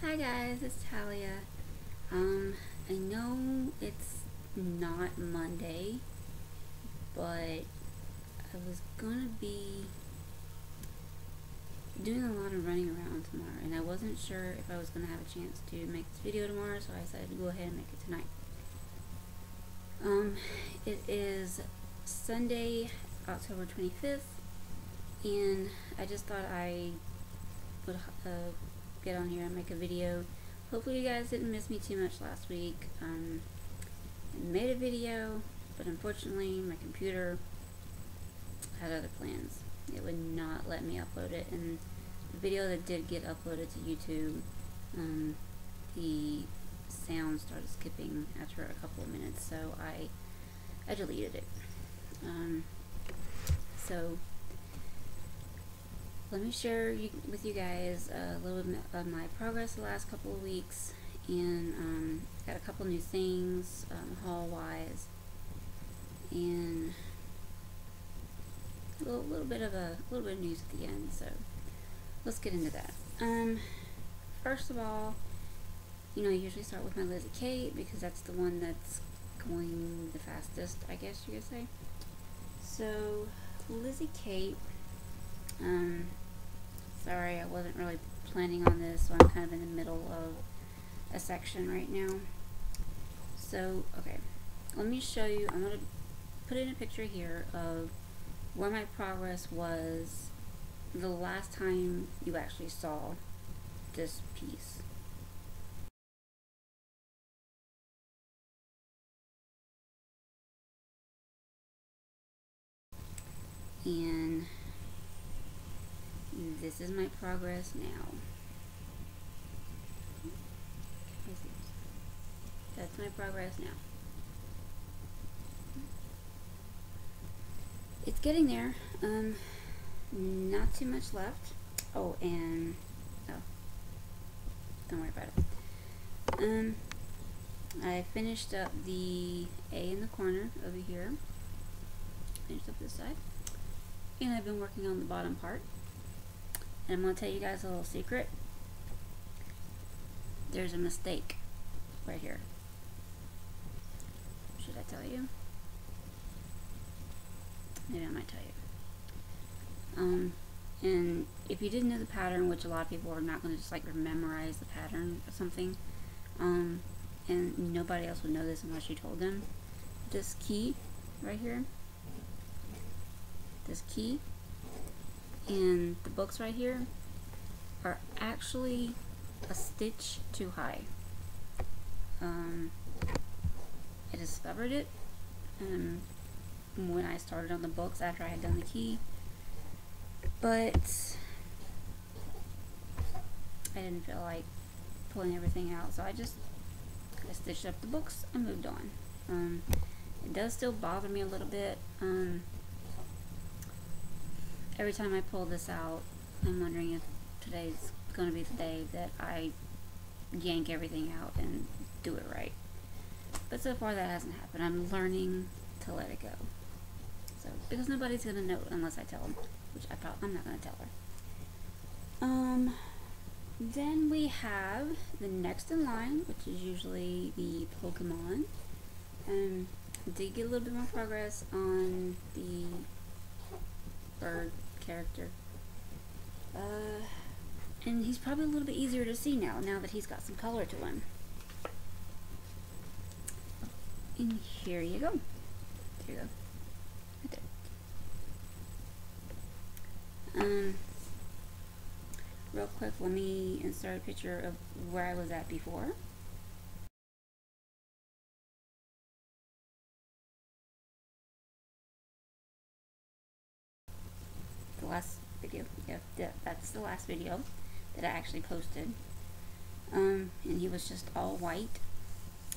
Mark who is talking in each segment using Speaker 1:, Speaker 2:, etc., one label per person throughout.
Speaker 1: Hi guys, it's Talia. I know it's not Monday, but I was gonna be doing a lot of running around tomorrow, and I wasn't sure if I was gonna have a chance to make this video tomorrow, so I decided to go ahead and make it tonight. It is Sunday, October 25th, and I just thought I would get on here and make a video. Hopefully you guys didn't miss me too much last week. I made a video, but unfortunately my computer had other plans. It would not let me upload it, and the video that did get uploaded to YouTube, the sound started skipping after a couple of minutes, so I deleted it. So let me share with you guys a little bit of my progress the last couple of weeks, and got a couple new things haul wise, and a little bit of news at the end. So let's get into that. First of all, I usually start with my Lizzie Kate because that's the one that's going the fastest, I guess you could say. So Lizzie Kate, sorry, I wasn't really planning on this, so I'm kind of in the middle of a section right now. So, okay, let me show you. I'm going to put in a picture here of where my progress was the last time you actually saw this piece. And this is my progress now. That's my progress now. It's getting there. Not too much left. Oh, don't worry about it. I finished up the A in the corner over here. Finished up this side. And I've been working on the bottom part. And I'm going to tell you guys a little secret. There's a mistake right here. Should I tell you? Maybe I might tell you. And if you didn't know the pattern, which a lot of people are not going to just like memorize the pattern or something, and nobody else would know this unless you told them, this key right here, this key and the books right here are actually a stitch too high. I discovered it when I started on the books after I had done the key, but I didn't feel like pulling everything out, so I stitched up the books and moved on. It does still bother me a little bit. Every time I pull this out, I'm wondering if today's going to be the day that I yank everything out and do it right. But so far that hasn't happened. I'm learning to let it go. So, because nobody's going to know unless I tell them, which I'm not going to tell her. Then we have the next in line, which is usually the Pokemon. Did get a little bit more progress on the bird character. And he's probably a little bit easier to see now that he's got some color to him. And here you go. There you go. Right there. Real quick, let me insert a picture of where I was at before. The last video, yeah, that's the last video that I actually posted. And he was just all white,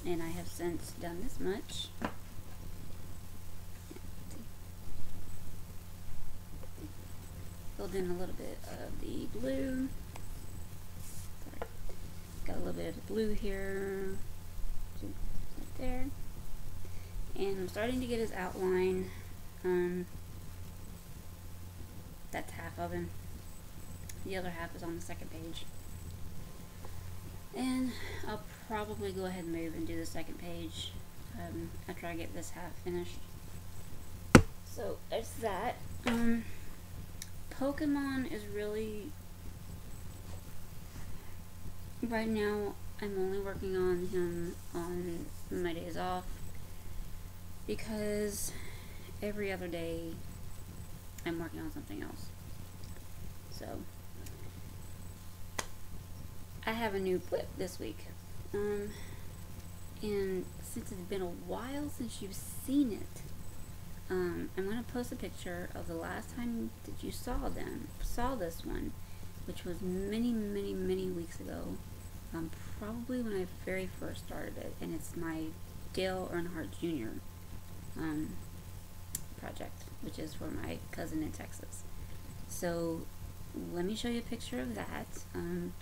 Speaker 1: and I have since done this much. Filled in a little bit of the blue. Sorry. Got a little bit of the blue here, right there. And I'm starting to get his outline. That's half of him. The other half is on the second page. And I'll probably go ahead and move and do the second page after I get this half finished. So there's that. Pokemon is really, right now I'm only working on him on my days off, because every other day I'm working on something else. So I have a new clip this week, and since it's been a while since you've seen it, I'm gonna post a picture of the last time that you saw this one, which was many weeks ago, probably when I very first started it, and it's my Dale Earnhardt Jr. Project, which is for my cousin in Texas. So let me show you a picture of that,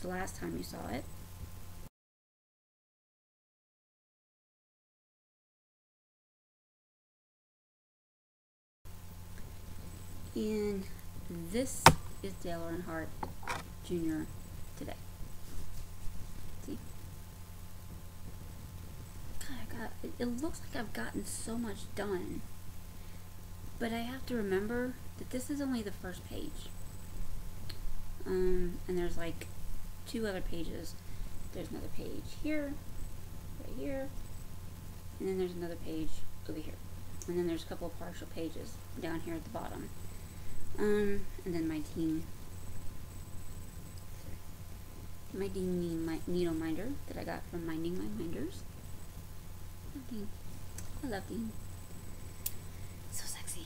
Speaker 1: the last time you saw it. And this is Dale Earnhardt Jr. today. See? God, it looks like I've gotten so much done, but I have to remember that this is only the first page. And there's like 2 other pages. There's another page here, right here, and then there's another page over here. And then there's a couple of partial pages down here at the bottom. And then my Dean needle minder that I got from Minding My Minders. I love Dean. So sexy.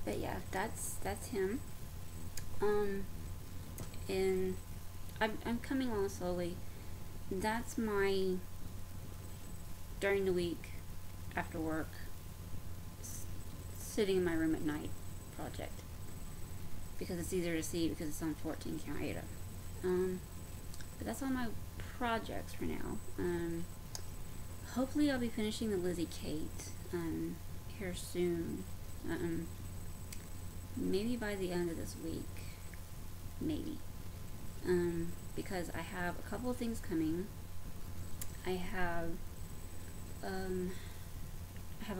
Speaker 1: But yeah, that's him. And I'm coming along slowly. That's my during the week after work, sitting in my room at night project, because it's easier to see because it's on 14 count Ada. But that's all my projects for now. Hopefully I'll be finishing the Lizzie Kate here soon. Maybe by the end of this week. Maybe. Because I have a couple of things coming. I have an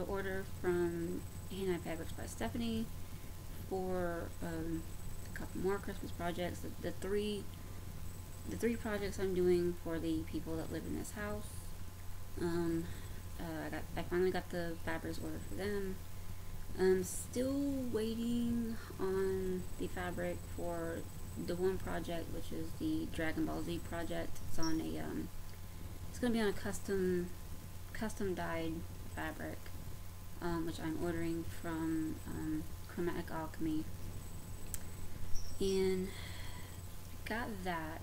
Speaker 1: order from Hand Fabrics by Stephanie for a couple more Christmas projects. The three projects I'm doing for the people that live in this house. I finally got the fabrics ordered for them. I'm still waiting on the fabric for the one project, which is the Dragon Ball Z project. It's on a it's gonna be on a custom dyed fabric, which I'm ordering from Chromatic Alchemy, and got that.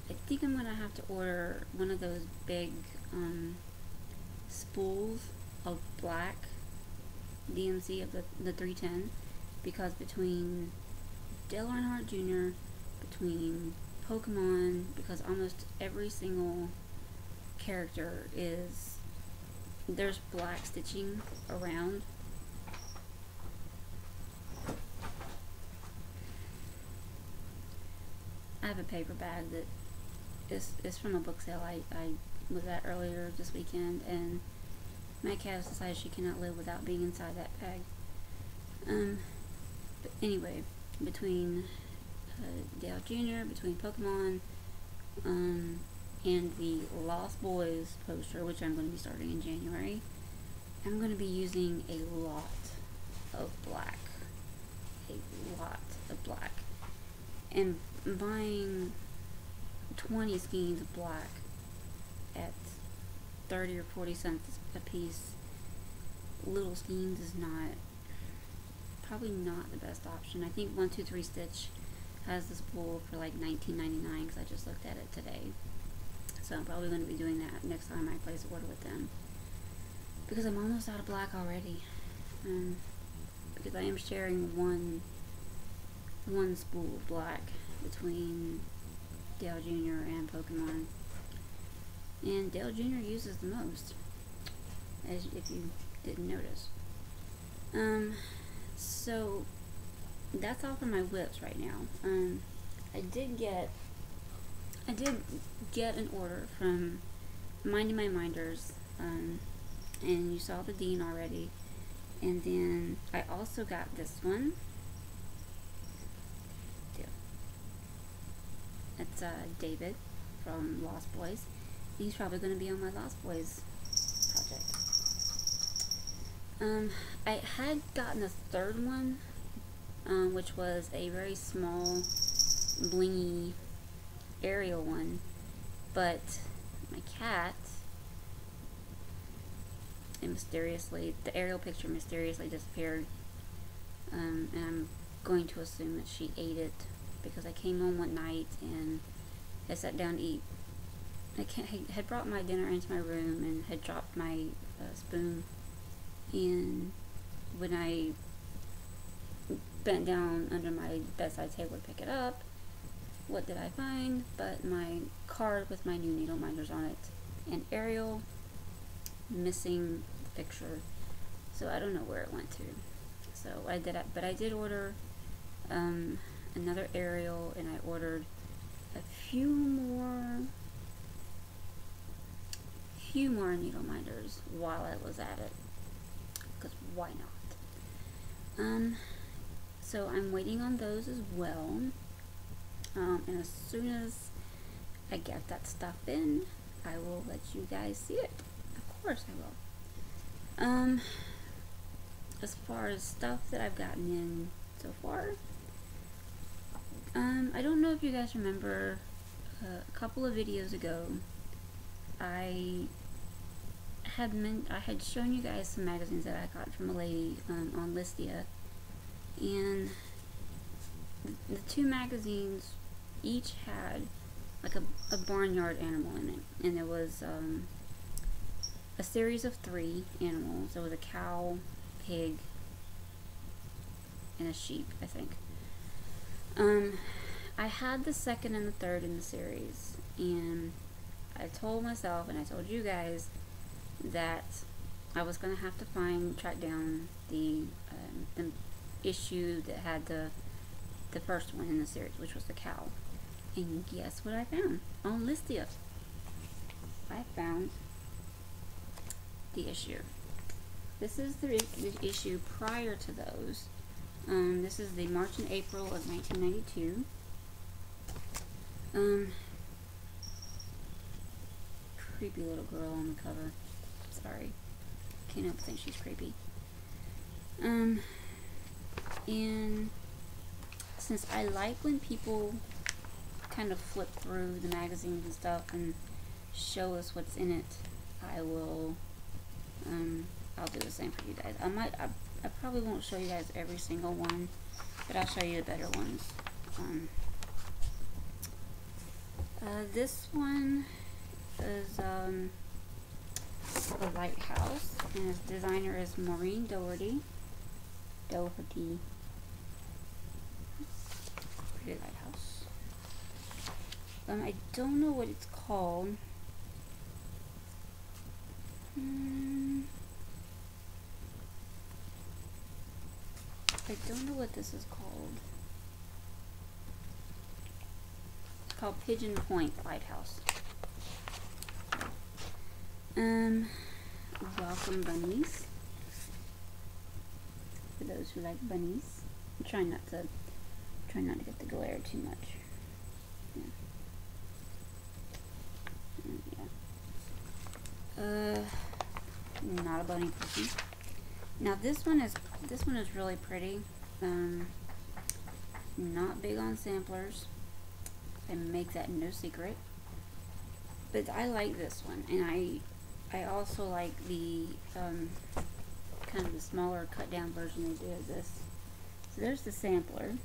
Speaker 1: I think I'm gonna have to order one of those big spools of black DMC of the 310, because between Dale Earnhardt Jr., between Pokemon, because almost every single character there's black stitching around. I have a paper bag that is from a book sale I was at earlier this weekend, and my cat has decided she cannot live without being inside that bag. But anyway, between Dale Jr., between Pokemon, and the Lost Boys poster, which I'm going to be starting in January, I'm going to be using a lot of black. And buying 20 skeins of black at 30 or 40 cents a piece, little skeins, is probably not the best option. I think 123 Stitch has this spool for like $19.99 because I just looked at it today. So I'm probably going to be doing that next time I place an order with them, because I'm almost out of black already. Because I am sharing one spool of black between Dale Jr. and Pokemon, and Dale Jr. uses the most, as if you didn't notice. So that's all for my whips right now. I did get I did get an order from Minding My Minders, and you saw the Dean already. And then I also got this one. It's David from Lost Boys. He's probably going to be on my Lost Boys project. I had gotten a third one, which was a very small, blingy Ariel one, but my cat, and the Ariel picture mysteriously disappeared, and I'm going to assume that she ate it, because I came home one night and I sat down to eat. I had brought my dinner into my room and had dropped my spoon, and when I bent down under my bedside table to pick it up, what did I find but my card with my new needle minders on it, and Ariel missing the picture, so I don't know where it went to. So I did order another Ariel, and I ordered a few more needle minders while I was at it, because why not? So I'm waiting on those as well, and as soon as I get that stuff in, I will let you guys see it. Of course I will. As far as stuff that I've gotten in so far, I don't know if you guys remember, a couple of videos ago, I had shown you guys some magazines that I got from a lady on Listia, and the two magazines each had like a barnyard animal in it, and there was a series of 3 animals. There was a cow, pig, and a sheep, I think. I had the second and the third in the series, and I told myself, and I told you guys, that I was going to have to track down the issue that had the first one in the series, which was the cow. And guess what I found on Listia? I found the issue. This is the issue prior to those. This is the March and April of 1992. Creepy little girl on the cover. Sorry. Can't help but think she's creepy. And since I like when people kind of flip through the magazines and stuff and show us what's in it, I will, I'll do the same for you guys. I probably won't show you guys every single one, but I'll show you the better ones. This one is a lighthouse, and its designer is Maureen Doherty. Pretty lighthouse. I don't know what it's called. I don't know what this is called. It's called Pigeon Point Lighthouse. Welcome bunnies. For those who like bunnies. I'm trying not to get the glare too much. Yeah. Not a bunny person. Now this one is really pretty. Not big on samplers. I make that no secret. But I like this one, and I also like the kind of the smaller cut down version they did of this. So there's the sampler.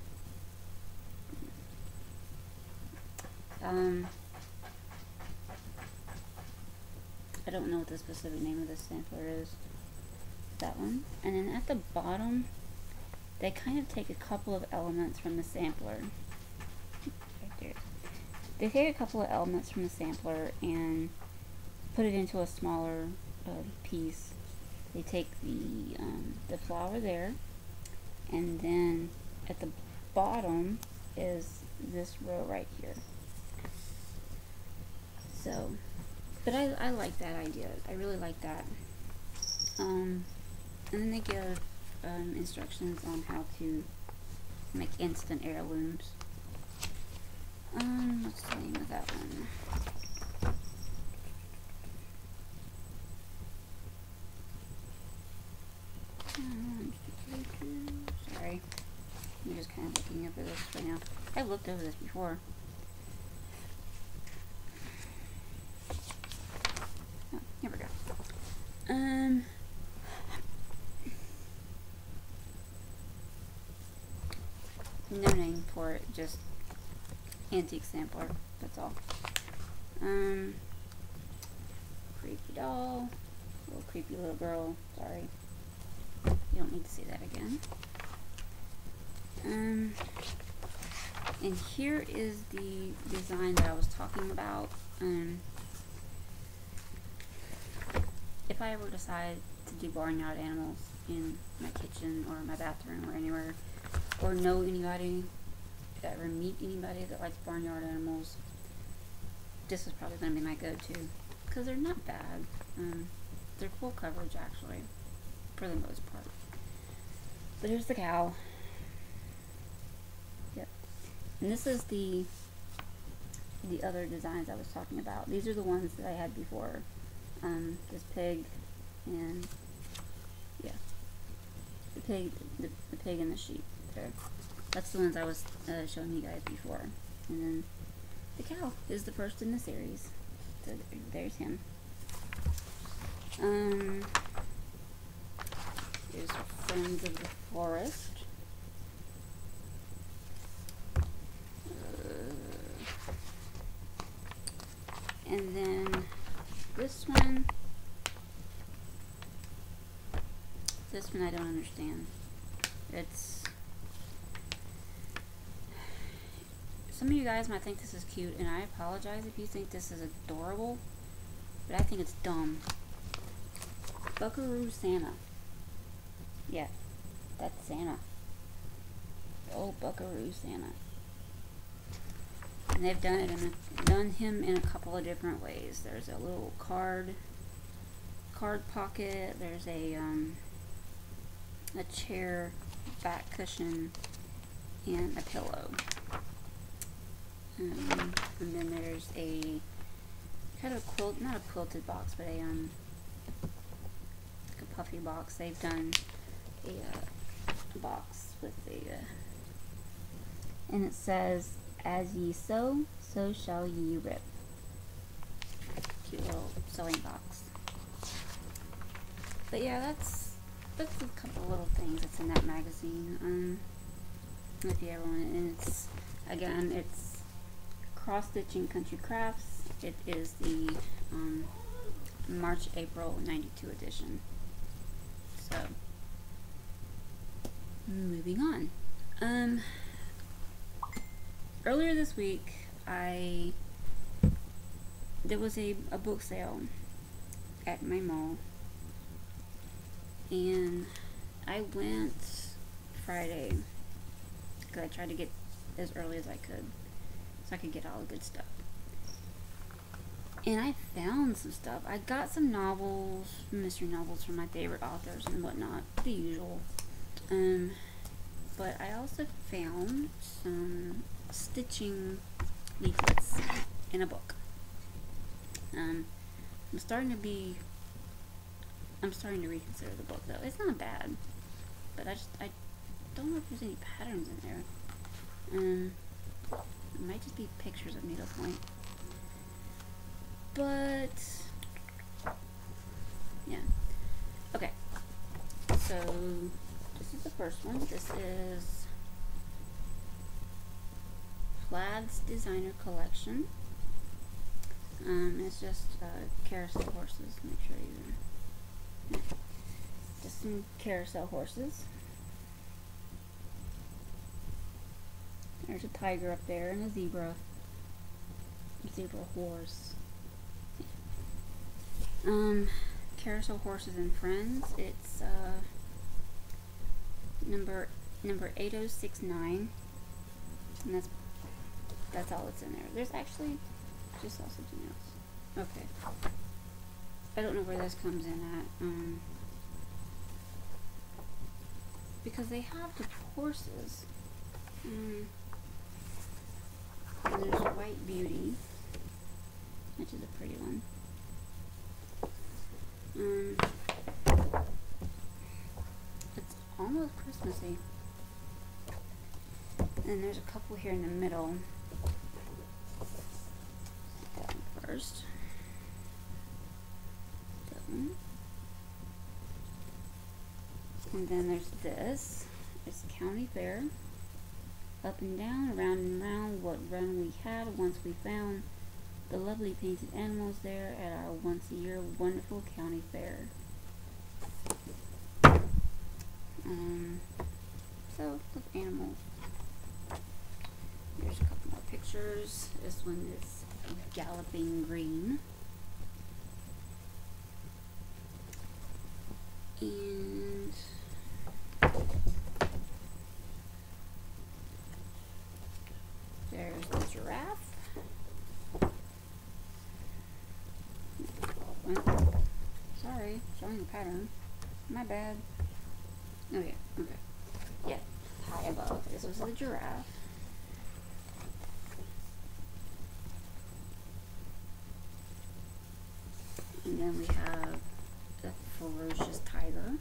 Speaker 1: I don't know what the specific name of this sampler is. That one. And then at the bottom, they kind of take a couple of elements from the sampler. Right there. They take a couple of elements from the sampler and put it into a smaller piece. They take the flower there, and then at the bottom is this row right here. So, but I like that idea. I really like that. And then they give instructions on how to make instant heirlooms. What's the name of that one? Sorry, I'm just kind of looking over this right now. I've looked over this before. Oh, here we go. No name for it, just antique sampler, that's all. Creepy doll, little creepy little girl, sorry. You don't need to see that again. And here is the design that I was talking about. If I ever decide to do barnyard animals in my kitchen or my bathroom or anywhere, or know anybody, if I ever meet anybody that likes barnyard animals, this is probably going to be my go-to, because they're not bad. They're full coverage, actually, for the most part. But here's the cow. Yep. And this is the other designs I was talking about. These are the ones that I had before. This pig and yeah, the pig and the sheep. There. That's the ones I was showing you guys before. And then the cow is the first in the series. So there's him. Here's Friends of the Forest. And then this one I don't understand. It's, some of you guys might think this is cute, and I apologize if you think this is adorable, but I think it's dumb. Buckaroo Santa. Yeah, that's Santa. Oh, Buckaroo Santa. And they've done him in a couple of different ways. There's a little card pocket. There's a chair, back cushion, and a pillow. And then there's a kind of quilt, not a quilted box, but a like a puffy box. They've done a box with and it says, "As ye sow, so shall ye rip." Cute little sewing box. But yeah, that's a couple little things that's in that magazine. If you ever want it, and it's, again, it's Cross Stitching Country Crafts. It is the March-April '92 edition. So, moving on. Earlier this week, there was a book sale at my mall, and I went Friday because I tried to get as early as I could so I could get all the good stuff. And I found some stuff. I got some novels, mystery novels from my favorite authors and whatnot, the usual. But I also found some stitching leaflets in a book. I'm starting to reconsider the book, though. It's not bad, but I don't know if there's any patterns in there. It might just be pictures of needlepoint. But yeah. Okay. So this is the first one. This is Plaid's Designer Collection. It's just carousel horses. Make sure you. Just some carousel horses. There's a tiger up there and a zebra. Zebra horse. Carousel Horses and Friends. It's number 8069, and that's all that's in there. There's actually just saw something else. Okay. I don't know where this comes in at. Because they have the horses. And there's White Beauty, which is a pretty one. It's almost Christmassy. And there's a couple here in the middle. That one first. That one. And then there's this. It's County Fair. Up and down, around and round, what run we had once we found the lovely painted animals there at our once-a-year wonderful county fair. So, with animals. Here's a couple more pictures. This one is Galloping Green. And there's the giraffe. Sorry, showing the pattern. My bad. Oh yeah, okay. Yeah, high above. This was the giraffe. And then we have the ferocious tiger.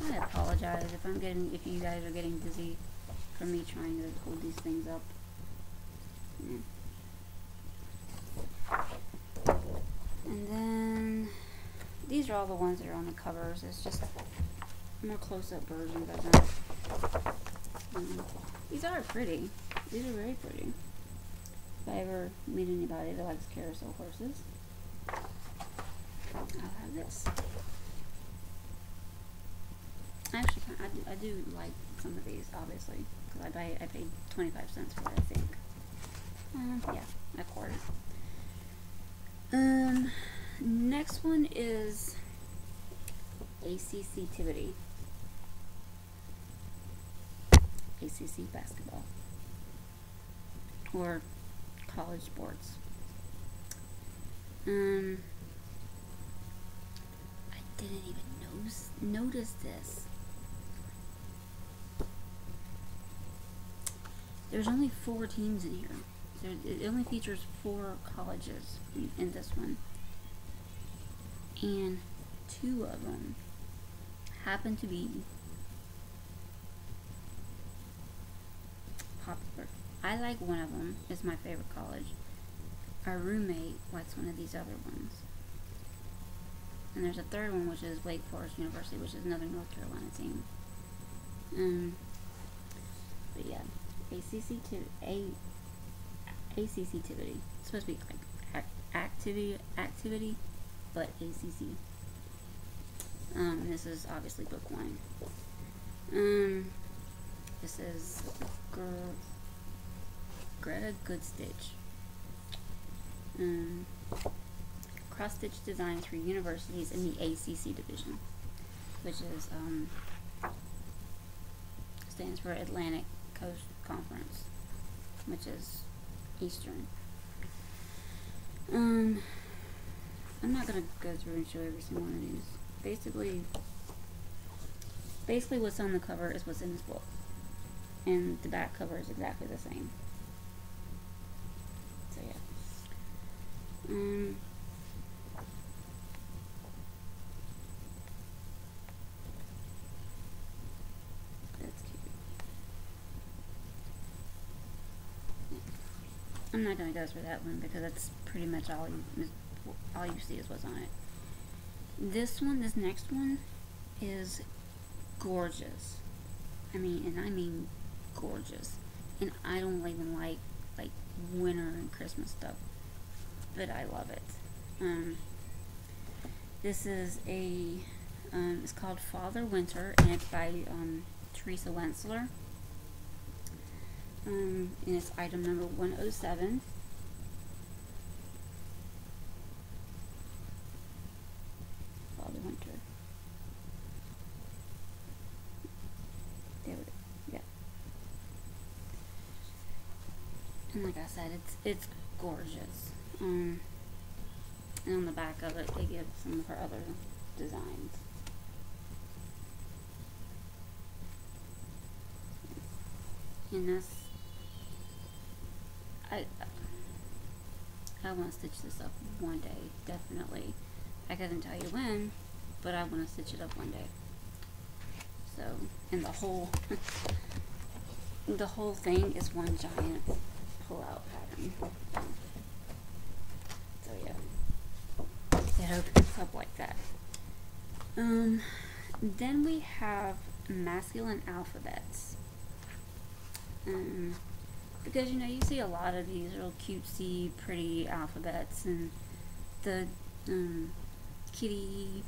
Speaker 1: I apologize if you guys are getting dizzy from me trying to hold these things up. Yeah. And then these are all the ones that are on the covers. It's just more close-up versions of them. These are pretty. These are very pretty. If I ever meet anybody that likes carousel horses, I'll have this. Actually, I do like some of these, obviously, because I paid 25 cents for it, I think. Yeah, a quarter. Next one is ACC-tivity. ACC basketball. Or college sports. I didn't even notice this. There's only 4 teams in here. It only features 4 colleges in this one. And 2 of them happen to be popular. I like one of them. It's my favorite college. Our roommate likes one of these other ones. And there's a third one, which is Wake Forest University, which is another North Carolina team. But yeah, ACC-tivity. It's supposed to be like activity, but ACC. And this is obviously book 1. This is Greta Goodstitch. Cross-stitch designs for universities in the ACC division, which is stands for Atlantic Coast Conference, which is Eastern. I'm not gonna go through and show every single one of these. Basically what's on the cover is what's in this book, and the back cover is exactly the same. So yeah. That's cute. I'm not gonna go through that one because that's pretty much all you see is what's on it. This next one is gorgeous. I mean gorgeous. And I don't even like winter and Christmas stuff, but I love it. This is it's called Father Winter, and it's by Teresa Wensler. And it's item number 107. Father Winter. There we go. Yeah. And like I said, it's gorgeous. And on the back of it, they give some of her other designs. And that's, I want to stitch this up one day, definitely. I couldn't tell you when, but I want to stitch it up one day. So, and the whole the whole thing is one giant pull-out pattern. So yeah, it opens up like that. Then we have masculine alphabets. Because you know, you see a lot of these real cutesy, pretty alphabets, and the kitty,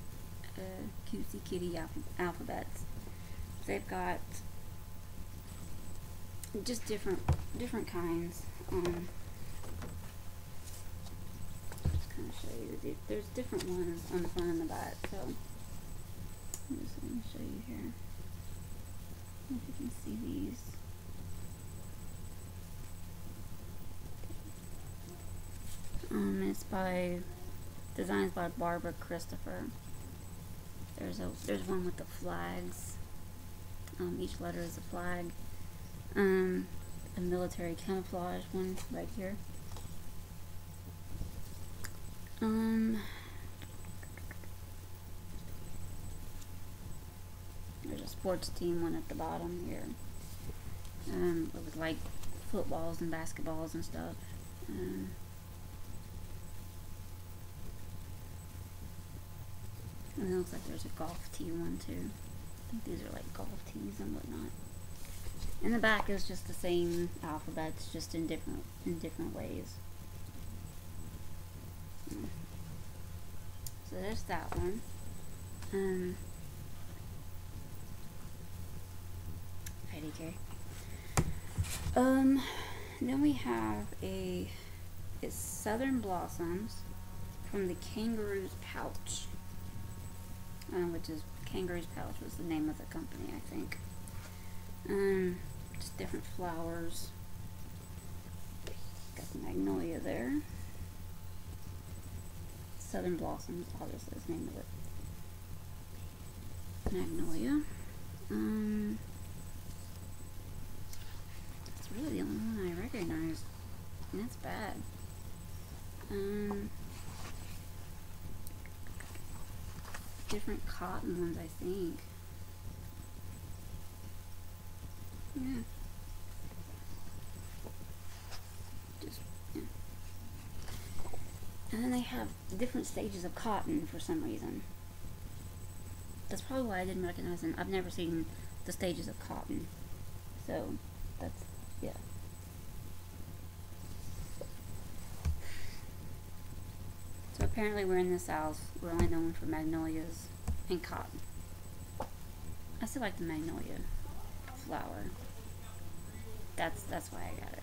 Speaker 1: cutesy kitty alphabets. They've got just different kinds. Just kind of show you. There's different ones on the front and the back. So I'm just going to show you here. I don't know if you can see these. It's by designs by Barbara Christopher. There's one with the flags. Each letter is a flag. A military camouflage one right here. There's a sports team one at the bottom here. With like footballs and basketballs and stuff. And it looks like there's a golf tee one too. I think these are like golf tees and whatnot. And the back is just the same alphabets, just in different ways. So there's that one. IDK. Then we have it's Southern Blossoms from the Kangaroo's Pouch. Which is Kangaroo's Pouch was the name of the company, I think. Just different flowers. Got the magnolia there. Southern Blossoms, obviously is the name of it. Magnolia. That's really the only one I recognize. And that's bad. Different cotton ones, I think. Yeah. Just, yeah. And then they have different stages of cotton for some reason. That's probably why I didn't recognize them. I've never seen the stages of cotton. So, that's, yeah. So apparently we're in the South. We're only known for magnolias and cotton. I still like the magnolia flower. That's why I got it.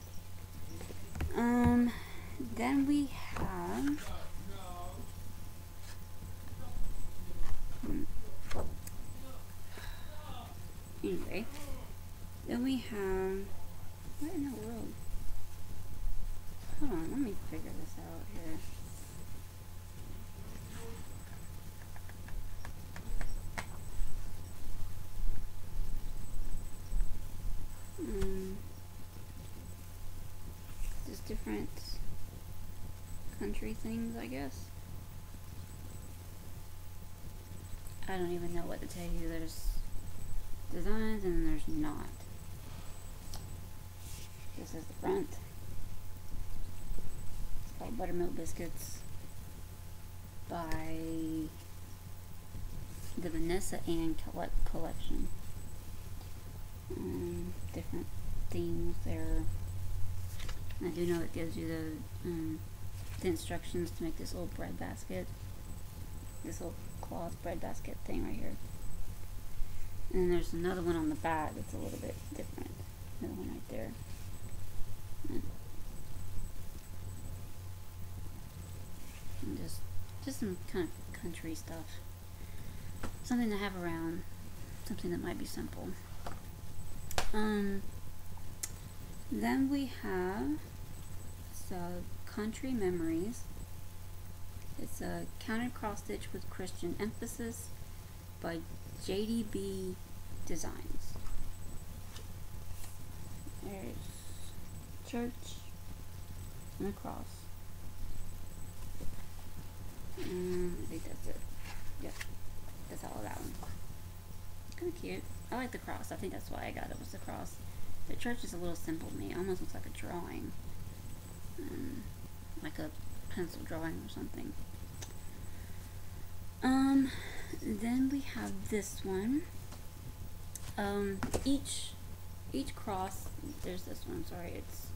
Speaker 1: Then we have anyway. Then we have what in the world? Hold on, let me figure this out here. Just different country things, I guess. I don't even know what to tell you. There's designs and there's not. This is the front. It's by Buttermilk Biscuits by the Vanessa Ann collection. Different themes there. I do know it gives you the instructions to make this little bread basket, this little cloth bread basket thing right here. And then there's another one on the back that's a little bit different. Another one right there. And just some kind of country stuff. Something to have around. Something that might be simple. Then we have Country Memories. It's a counted cross stitch with Christian emphasis by JDB Designs. There's church and a cross. I think that's it. Yep, that's all of that one. Kind of cute. I like the cross. I think that's why I got it, was the cross. The church is a little simple to me. It almost looks like a drawing. Like a pencil drawing or something. Then we have this one. Each cross, there's this one, sorry, it's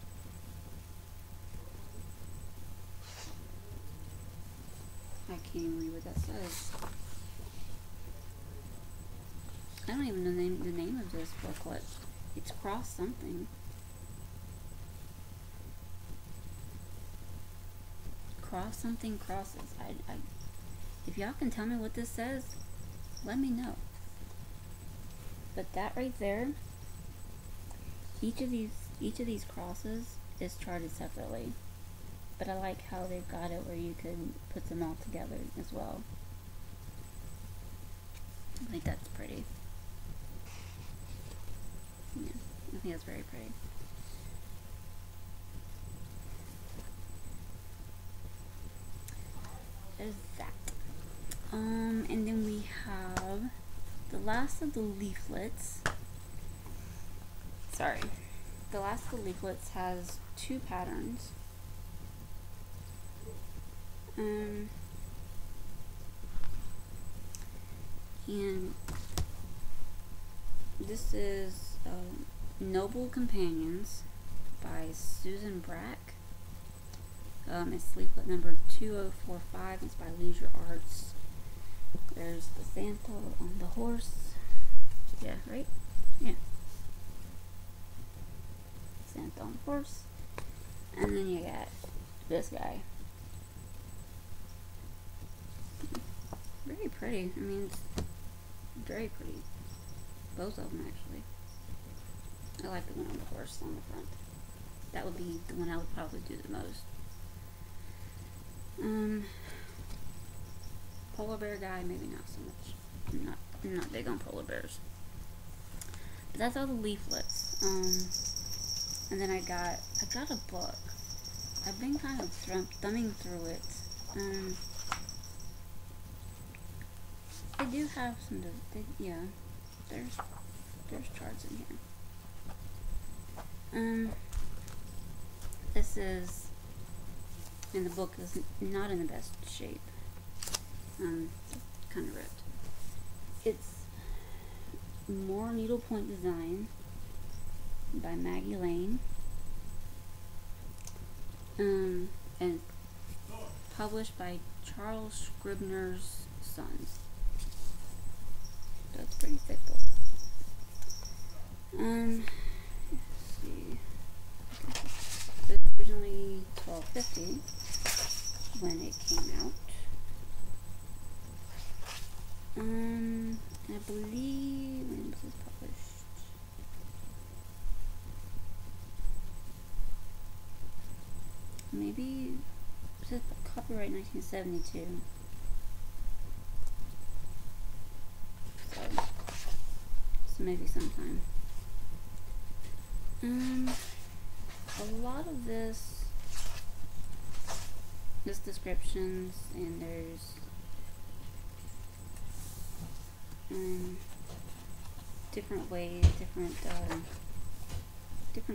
Speaker 1: I can't even read what that says. I don't even know the name of this booklet. It's cross something. Cross something crosses. If y'all can tell me what this says, let me know. But that right there, each of these crosses is charted separately. But I like how they've got it where you can put them all together as well. I think that's pretty. Yeah, I think that's very pretty. There's that. And then we have the last of the leaflets. Sorry. The last of the leaflets has 2 patterns. And this is Noble Companions by Susan Brack. It's leaflet number 2045. It's by Leisure Arts. There's the Santa on the horse. Yeah, right? Yeah. Santa on the horse. And then you got this guy. Very pretty. I mean, it's very pretty. Both of them, actually. I like the one on the horse on the front. That would be the one I would probably do the most. Polar bear guy, maybe not so much. I'm not big on polar bears. But that's all the leaflets. And then I got a book. I've been kind of thumbing through it. They do have some, yeah, there's charts in here. This is, and the book is not in the best shape. Kind of ripped. It's More Needlepoint Design by Maggie Lane. And published by Charles Scribner's Sons. So it's a pretty thick book. Let's see. It was originally $12.50 when it came out. I believe, when was this published? Maybe, it says copyright 1972. So maybe sometime. A lot of this descriptions, and there's different ways, different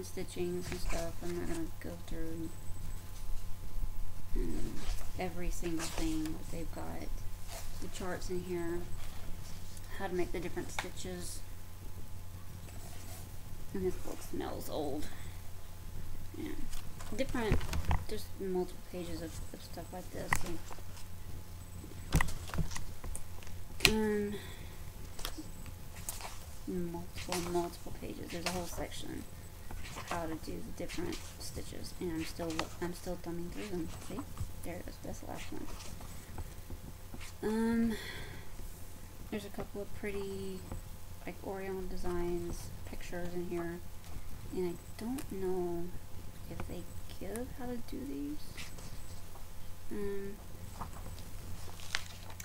Speaker 1: stitchings and stuff. I'm not gonna go through every single thing that they've got. The charts in here, how to make the different stitches. And this book smells old. Yeah, there's multiple pages of stuff like this. And multiple pages. There's a whole section of how to do the different stitches, and I'm still thumbing through them. See, there it is. That's the last one. There's a couple of pretty, like, Oriental designs pictures in here, and I don't know if they give how to do these.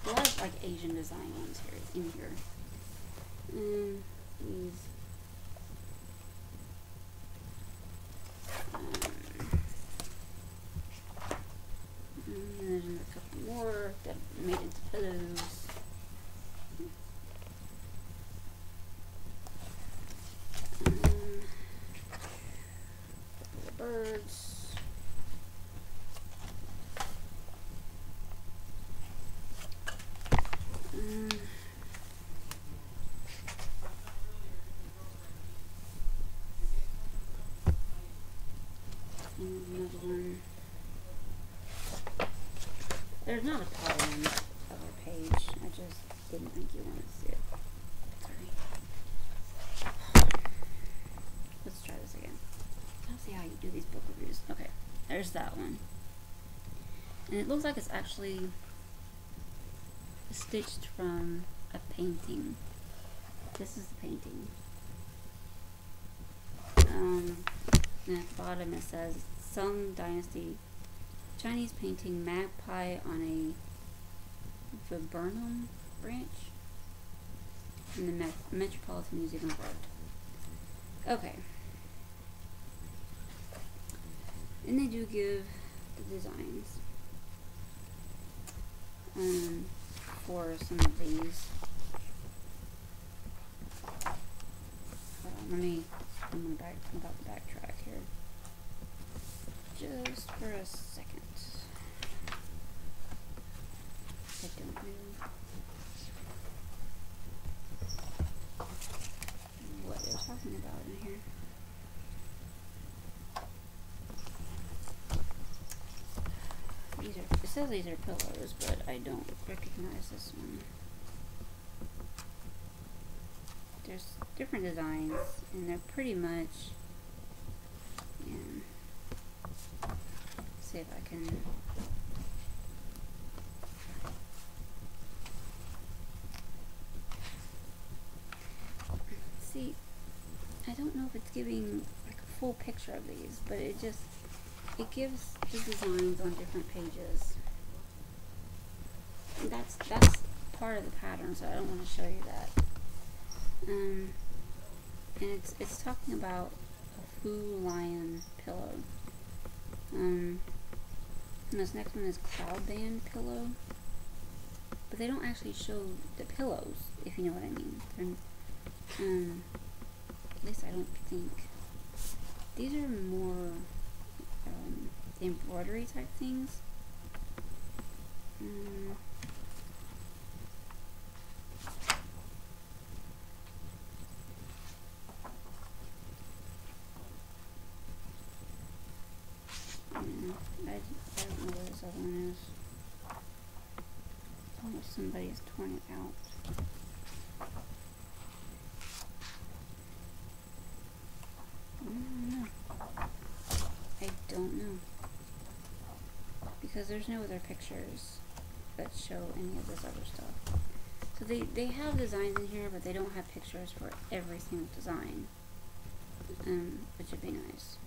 Speaker 1: A lot of like Asian design ones here in here. These. And there's a couple more that made into pillows. Couple of birds. Another one. There's not a part on the other page. I just didn't think you wanted to see it. Sorry. Let's try this again. I'll see how you do these book reviews. Okay, there's that one. And it looks like it's actually stitched from a painting. This is the painting. And at the bottom it says Sung Dynasty Chinese painting magpie on a viburnum branch in the Metropolitan Museum of Art. Okay. And they do give the designs for some of these. Hold on, I'm about to backtrack here. Just for a second. I don't know what they're talking about in here. It says these are pillows, but I don't recognize this one. There's different designs, and they're pretty much, see if I can see. I don't know if it's giving like a full picture of these, but it gives the designs on different pages. And that's part of the pattern, so I don't want to show you that. And it's talking about a Fu Lion pillow. And this next one is Cloud Band pillow, but they don't actually show the pillows, if you know what I mean. At least I don't think. These are more embroidery type things. I don't know where this other one is. I wonder if somebody has torn it out. I don't know. Because there's no other pictures that show any of this other stuff. So they have designs in here, but they don't have pictures for every single design. Which would be nice.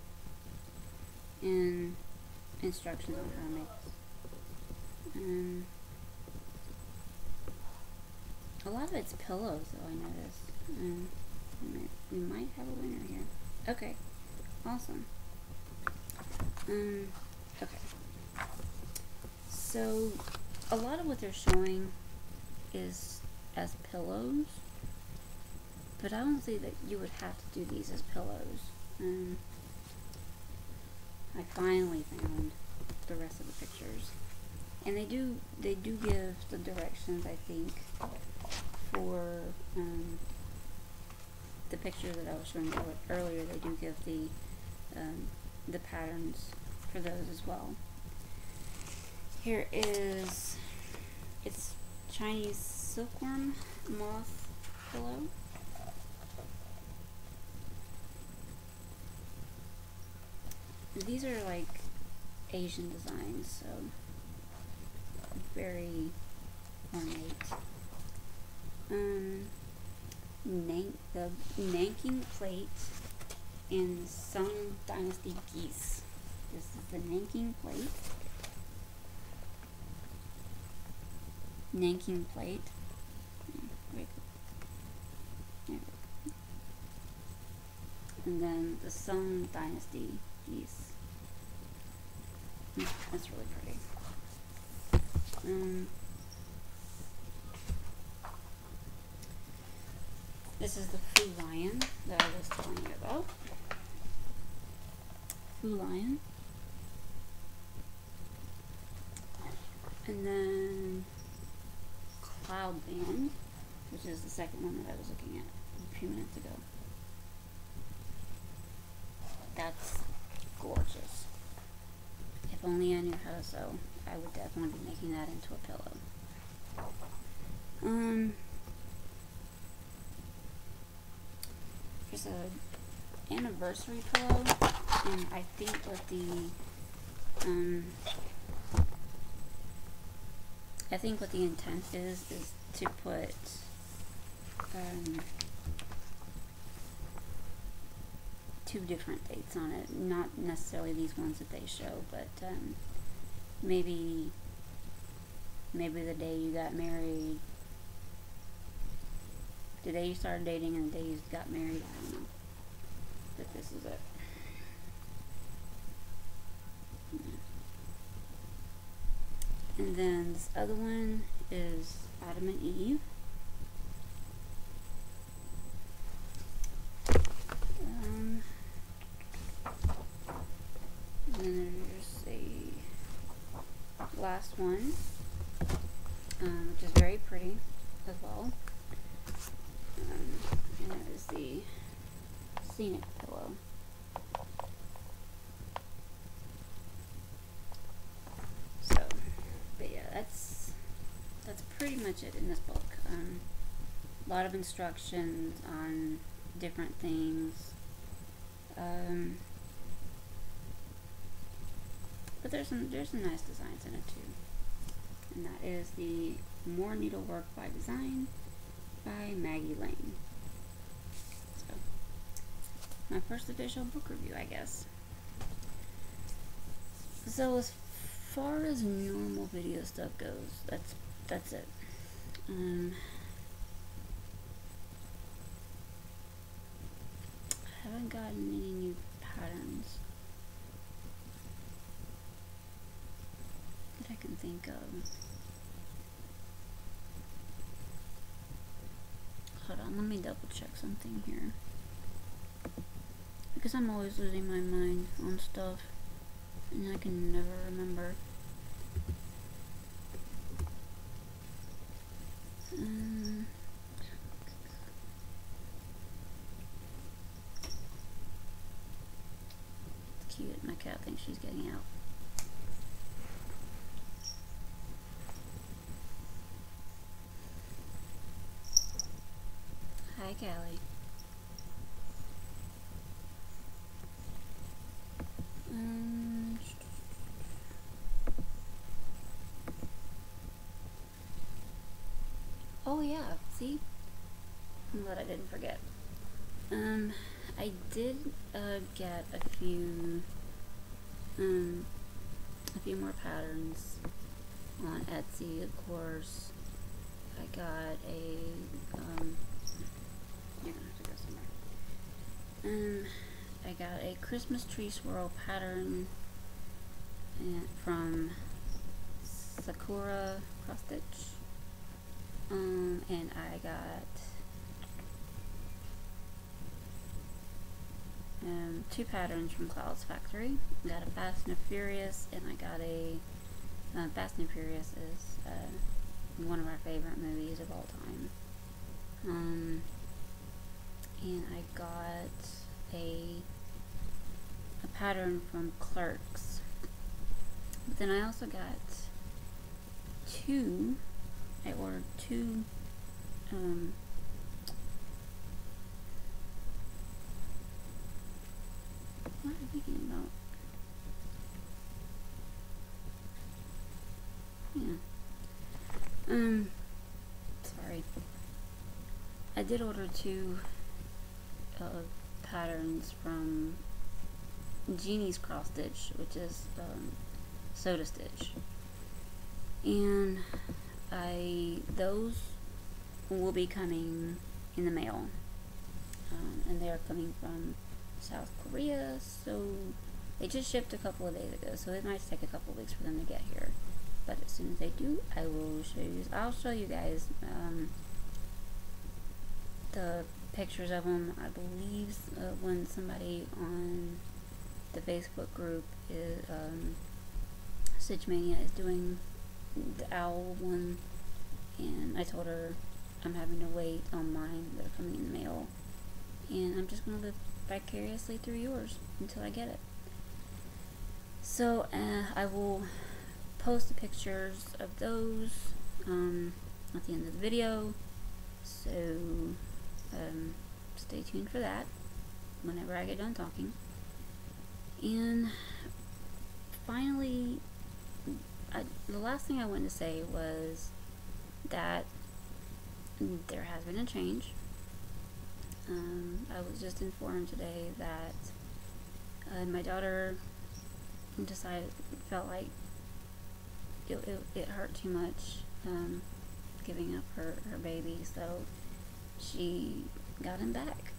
Speaker 1: And instructions on how to make this. A lot of it's pillows, though, I noticed. We might have a winner here. Okay, awesome. Okay. So, a lot of what they're showing is as pillows, but I don't see that you would have to do these as pillows. I finally found the rest of the pictures, and they do give the directions, I think, for the picture that I was showing you earlier. They do give the patterns for those as well. Here is, it's Chinese silkworm moth pillow. These are like Asian designs, so very ornate. The Nanking plate and Sung Dynasty geese. This is the Nanking plate. Nanking plate. And then the Song Dynasty geese. That's really pretty. This is the Fu Lion that I was telling you about. Fu Lion. And then Cloud Band, which is the second one that I was looking at a few minutes ago. That's gorgeous. If only I knew how to sew, I would definitely be making that into a pillow. Here's a anniversary pillow, and I think what the intent is to put two different dates on it, not necessarily these ones that they show, but maybe the day you got married, the day you started dating, and the day you got married. I don't know, but this is it. And then this other one is Adam and Eve. And then there's a last one, which is very pretty as well. And that is the Scenic pillow. So, but yeah, that's pretty much it in this book. A lot of instructions on different things. But there's some nice designs in it too. And that is the More Needlework by Design by Maggie Lane. So, my first official book review, I guess. So as far as normal video stuff goes, that's it. I haven't gotten any new patterns that I can think of. Hold on, let me double check something here, because I'm always losing my mind on stuff and I can never remember. It's cute, my cat thinks she's getting out. Hi, Callie. Oh yeah, see? I'm glad I didn't forget. I did get a few more patterns on Etsy, of course. I got a you're gonna have to go somewhere. I got a Christmas tree swirl pattern from Sakura Cross Stitch. And I got two patterns from Cloud's Factory. I got a Fast and Furious, and I got a Fast and Furious is one of our favorite movies of all time. And I got a pattern from Clerks. But then I also got I ordered two what am I thinking about? Yeah. Sorry. I did order two patterns from Genie's cross stitch, which is soda stitch, and those will be coming in the mail, and they are coming from South Korea, so they just shipped a couple of days ago, so it might take a couple of weeks for them to get here. But as soon as they do, I'll show you guys the pictures of them. I believe when somebody on the Facebook group is Stitch Mania is doing the owl one, and I told her I'm having to wait on mine that are coming in the mail, and I'm just gonna live vicariously through yours until I get it. So I will post the pictures of those at the end of the video, so stay tuned for that whenever I get done talking. And finally, the last thing I wanted to say was that there has been a change. I was just informed today that my daughter felt like it hurt too much giving up her baby, so she got him back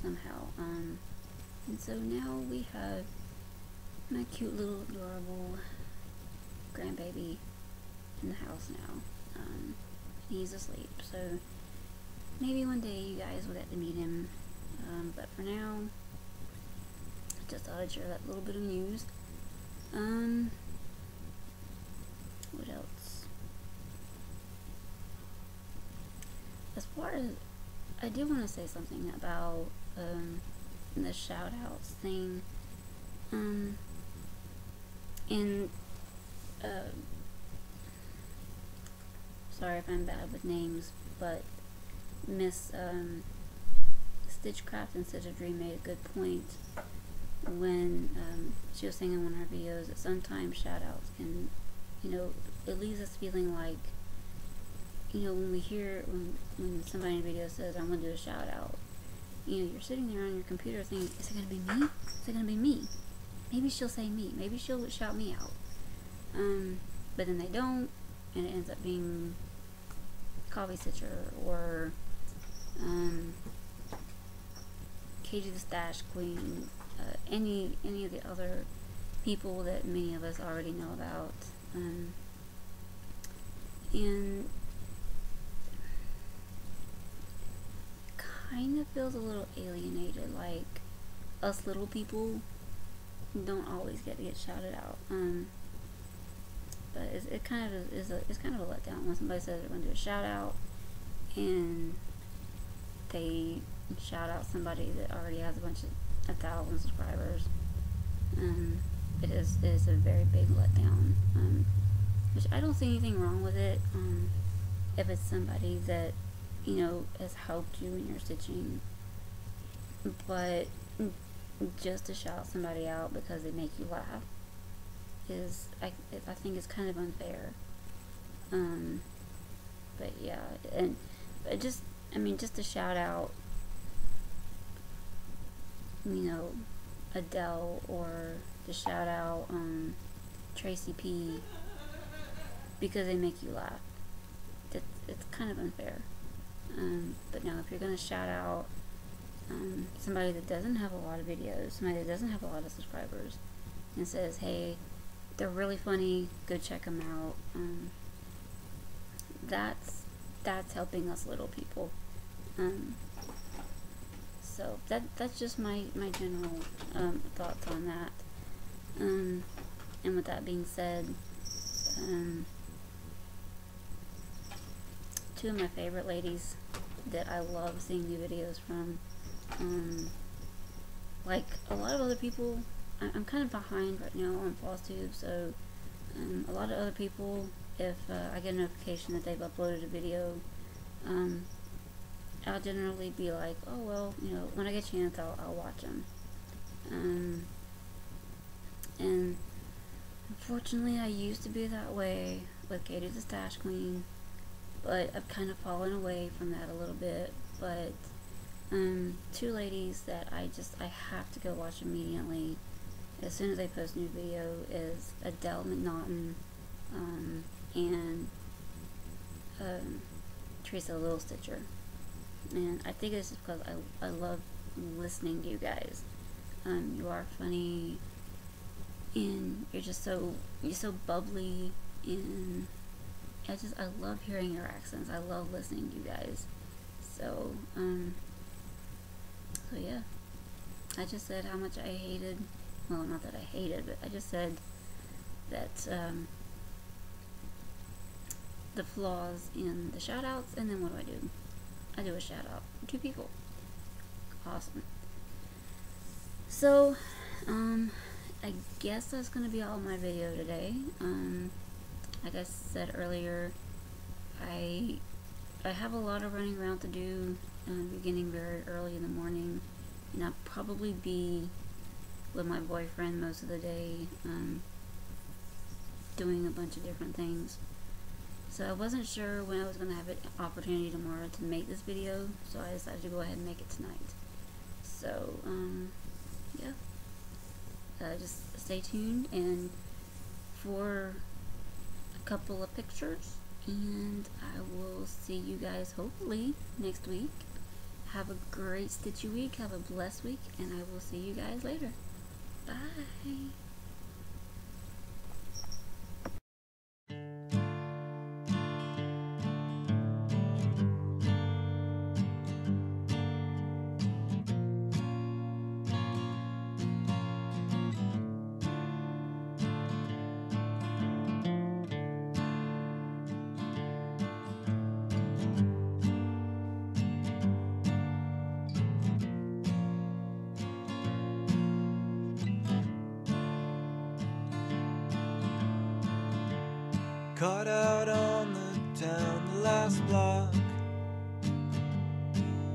Speaker 1: somehow. And so now we have my cute little adorable grandbaby in the house now. He's asleep, so maybe one day you guys will get to meet him. But for now, I just thought I'd share that little bit of news. What else? As far as, I do want to say something about the shout outs thing. Sorry if I'm bad with names, but Miss Stitchcraft and Stitch a Dream made a good point when she was saying in one of her videos that sometimes shout outs can, it leaves us feeling like, when we hear, when somebody in a video says, I'm going to do a shout out, you're sitting there on your computer thinking, is it going to be me? Is it going to be me? Maybe she'll say me. Maybe she'll shout me out. But then they don't, and it ends up being Coffee Stitcher or Katie the Stash Queen, any of the other people that many of us already know about. And kind of feels a little alienated, like us little people don't always get to get shouted out. But it kind of is it's kind of a letdown when somebody says they're going to do a shout out and they shout out somebody that already has a bunch of 1,000 subscribers. It is a very big letdown. Which I don't see anything wrong with it. If it's somebody that has helped you in your stitching, but just to shout somebody out because they make you laugh is, I think it's kind of unfair. But yeah, and just to shout out, Adele, or to shout out Tracy P because they make you laugh. It's kind of unfair. But now if you're gonna shout out somebody that doesn't have a lot of videos, somebody that doesn't have a lot of subscribers, and says, hey, they're really funny, go check them out, that's helping us little people. So that's just my general thoughts on that. And with that being said, two of my favorite ladies that I love seeing new videos from, like a lot of other people, I'm kind of behind right now on Flosstube, so a lot of other people, if I get a notification that they've uploaded a video, I'll generally be like, oh well, when I get a chance, I'll watch them. And unfortunately, I used to be that way with Katie the Stash Queen, but I've kind of fallen away from that a little bit. But two ladies that I have to go watch immediately as soon as I post a new video, is Adele McNaughton and Teresa Little Stitcher. And I think it's just because I love listening to you guys. You are funny, and you're so bubbly, and I love hearing your accents. I love listening to you guys. So yeah. I just said how much I hated, well, not that I hated, but I just said that the flaws in the shout outs, and then what do? I do a shout out. 2 people. Awesome. So, I guess that's going to be all my video today. Like I said earlier, I have a lot of running around to do, beginning very early in the morning, and I'll probably be with my boyfriend most of the day, doing a bunch of different things. So I wasn't sure when I was going to have an opportunity tomorrow to make this video, so I decided to go ahead and make it tonight. So, yeah. Just stay tuned and for a couple of pictures, and I will see you guys hopefully next week. Have a great stitchy week, have a blessed week, and I will see you guys later. Bye!
Speaker 2: Caught out on the town, the last block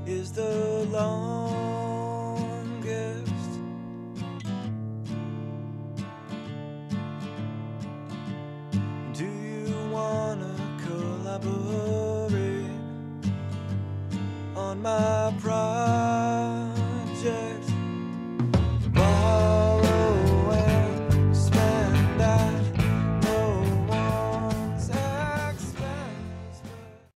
Speaker 2: is the longest. Do you wanna collaborate on my pride?